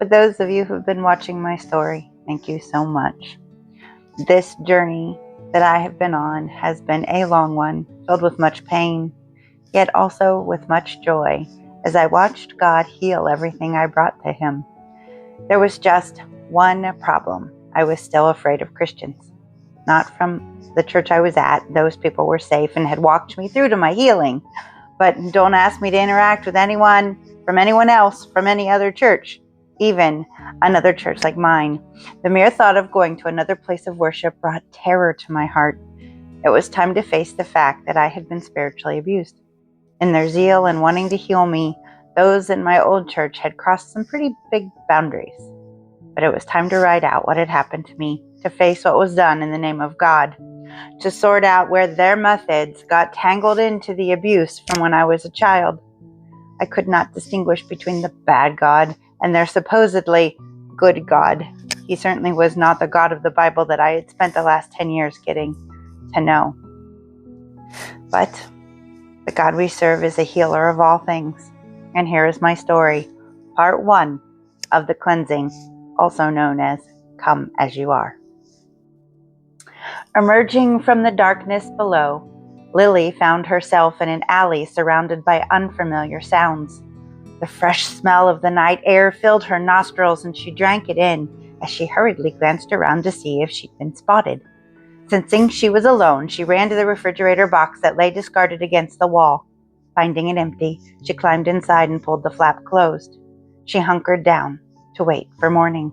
For those of you who've been watching my story, thank you so much. This journey that I have been on has been a long one, filled with much pain, yet also with much joy, as I watched God heal everything I brought to Him. There was just one problem. I was still afraid of Christians. Not from the church I was at. Those people were safe and had walked me through to my healing. But don't ask me to interact with anyone from anyone else from any other church, even another church like mine. The mere thought of going to another place of worship brought terror to my heart. It was time to face the fact that I had been spiritually abused. In their zeal and wanting to heal me, those in my old church had crossed some pretty big boundaries. But it was time to write out what had happened to me, to face what was done in the name of God, to sort out where their methods got tangled into the abuse from when I was a child. I could not distinguish between the bad God and their supposedly good God. He certainly was not the God of the Bible that I had spent the last 10 years getting to know. But the God we serve is a healer of all things. And here is my story, part 1 of the cleansing, also known as Come As You Are. Emerging from the darkness below, Lily found herself in an alley surrounded by unfamiliar sounds. The fresh smell of the night air filled her nostrils, and she drank it in as she hurriedly glanced around to see if she'd been spotted. Sensing she was alone, she ran to the refrigerator box that lay discarded against the wall. Finding it empty, she climbed inside and pulled the flap closed. She hunkered down to wait for morning.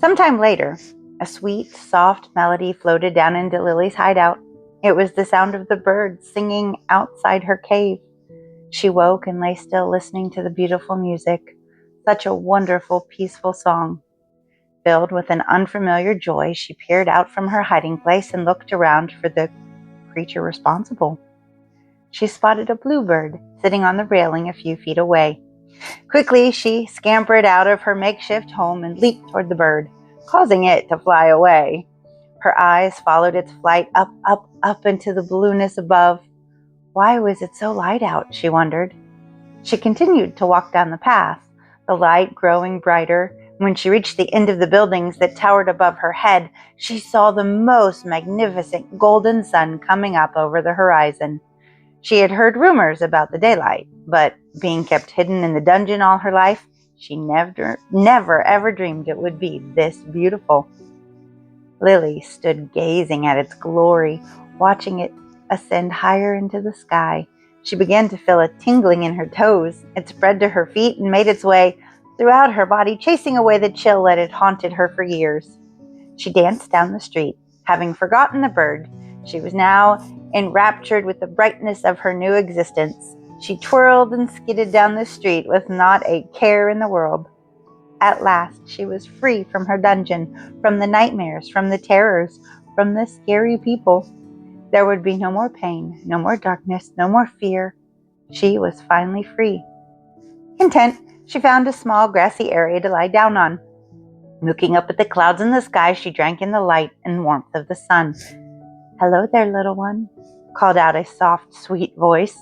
Sometime later, a sweet, soft melody floated down into Lily's hideout. It was the sound of the birds singing outside her cave. She woke and lay still, listening to the beautiful music. Such a wonderful, peaceful song. Filled with an unfamiliar joy, she peered out from her hiding place and looked around for the creature responsible. She spotted a bluebird sitting on the railing a few feet away. Quickly, she scampered out of her makeshift home and leaped toward the bird, causing it to fly away. Her eyes followed its flight up, up, up into the blueness above. Why was it so light out, she wondered. She continued to walk down the path, the light growing brighter. When she reached the end of the buildings that towered above her head, she saw the most magnificent golden sun coming up over the horizon. She had heard rumors about the daylight, but being kept hidden in the dungeon all her life, she never ever dreamed it would be this beautiful. Lily stood gazing at its glory, watching it ascend higher into the sky. She began to feel a tingling in her toes. It spread to her feet and made its way throughout her body, chasing away the chill that had haunted her for years. She danced down the street, having forgotten the bird. She was now enraptured with the brightness of her new existence. She twirled and skidded down the street with not a care in the world. At last, she was free from her dungeon, from the nightmares, from the terrors, from the scary people. There would be no more pain, no more darkness, no more fear. She was finally free. Content, she found a small grassy area to lie down on. Looking up at the clouds in the sky, she drank in the light and warmth of the sun. "Hello there, little one," called out a soft, sweet voice.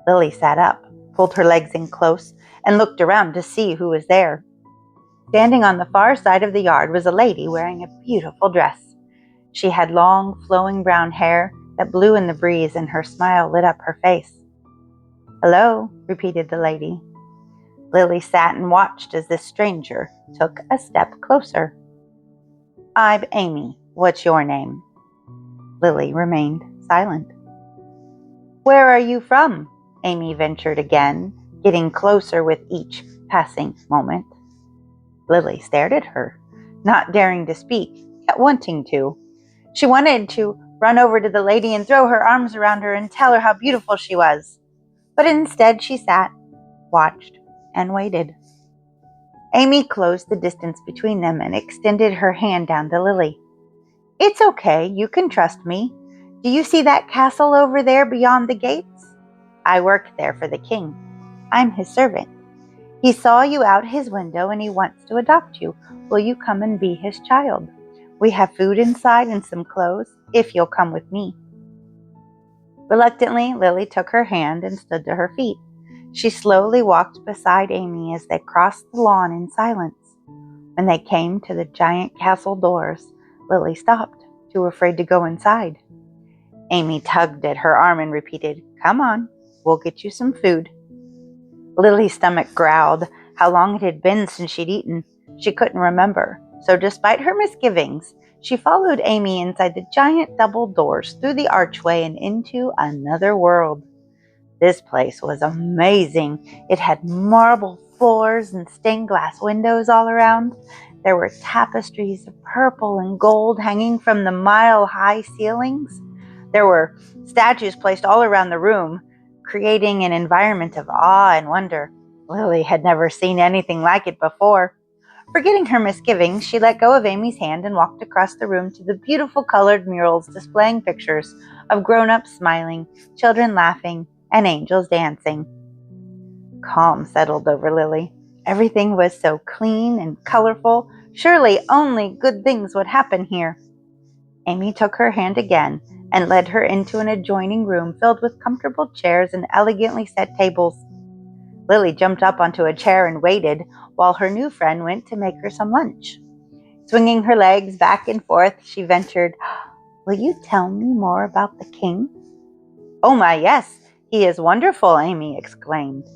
Lily sat up, pulled her legs in close, and looked around to see who was there. Standing on the far side of the yard was a lady wearing a beautiful dress. She had long, flowing brown hair that blew in the breeze, and her smile lit up her face. "Hello," repeated the lady. Lily sat and watched as this stranger took a step closer. "I'm Amy. What's your name?" Lily remained silent. "Where are you from?" Amy ventured again, getting closer with each passing moment. Lily stared at her, not daring to speak, yet wanting to. She wanted to run over to the lady and throw her arms around her and tell her how beautiful she was. But instead she sat, watched, and waited. Amy closed the distance between them and extended her hand down to Lily. "It's okay, you can trust me. Do you see that castle over there beyond the gates? I work there for the king. I'm his servant. He saw you out his window and he wants to adopt you. Will you come and be his child? We have food inside and some clothes, if you'll come with me." Reluctantly, Lily took her hand and stood to her feet. She slowly walked beside Amy as they crossed the lawn in silence. When they came to the giant castle doors, Lily stopped, too afraid to go inside. Amy tugged at her arm and repeated, "Come on, we'll get you some food." Lily's stomach growled. How long it had been since she'd eaten, she couldn't remember. So despite her misgivings, she followed Amy inside the giant double doors, through the archway, and into another world. This place was amazing. It had marble floors and stained glass windows all around. There were tapestries of purple and gold hanging from the mile-high ceilings. There were statues placed all around the room, creating an environment of awe and wonder. Lily had never seen anything like it before. Forgetting her misgivings, she let go of Amy's hand and walked across the room to the beautiful colored murals displaying pictures of grown-ups smiling, children laughing, and angels dancing. Calm settled over Lily. Everything was so clean and colorful. Surely only good things would happen here. Amy took her hand again and led her into an adjoining room filled with comfortable chairs and elegantly set tables. Lily jumped up onto a chair and waited while her new friend went to make her some lunch. Swinging her legs back and forth, she ventured, "Will you tell me more about the king?" "Oh my, yes, he is wonderful," Amy exclaimed.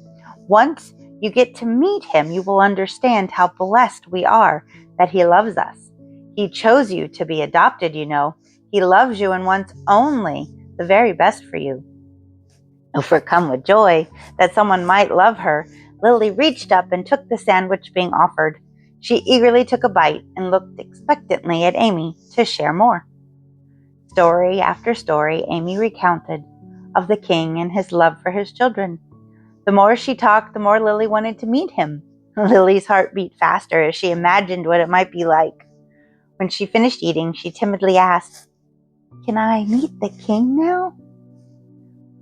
"Once you get to meet him, you will understand how blessed we are that he loves us. He chose you to be adopted, you know. He loves you and wants only the very best for you." Overcome with joy that someone might love her, Lily reached up and took the sandwich being offered. She eagerly took a bite and looked expectantly at Amy to share more. Story after story Amy recounted of the king and his love for his children. The more she talked, the more Lily wanted to meet him. Lily's heart beat faster as she imagined what it might be like. When she finished eating, she timidly asked, "Can I meet the king now?"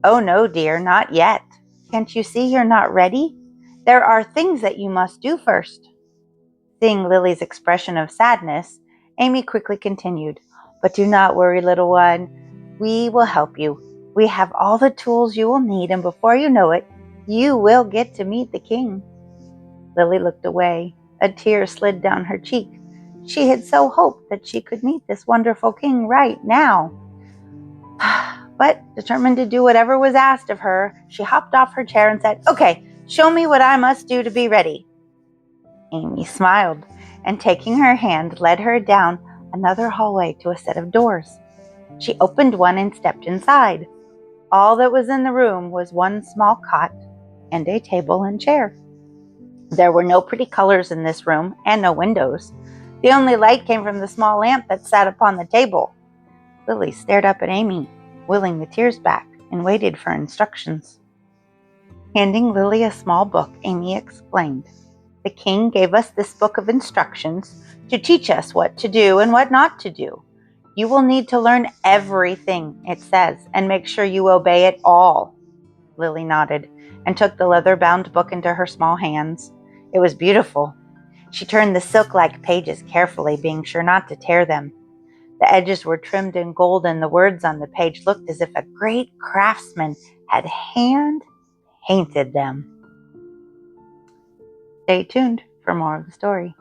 "Oh no, dear, not yet. Can't you see you're not ready? There are things that you must do first." Seeing Lily's expression of sadness, Amy quickly continued, "But do not worry, little one. We will help you. We have all the tools you will need, and before you know it, you will get to meet the king." Lily looked away. A tear slid down her cheek. She had so hoped that she could meet this wonderful king right now. But determined to do whatever was asked of her, she hopped off her chair and said, "Okay, show me what I must do to be ready." Amy smiled and, taking her hand, led her down another hallway to a set of doors. She opened one and stepped inside. All that was in the room was one small cot and a table and chair. There were no pretty colors in this room and no windows. The only light came from the small lamp that sat upon the table. Lily stared up at Amy, willing the tears back, and waited for instructions. Handing Lily a small book, Amy explained, "The king gave us this book of instructions to teach us what to do and what not to do. You will need to learn everything it says and make sure you obey it all." Lily nodded and took the leather-bound book into her small hands. It was beautiful. She turned the silk-like pages carefully, being sure not to tear them. The edges were trimmed in gold, and the words on the page looked as if a great craftsman had hand-painted them. Stay tuned for more of the story.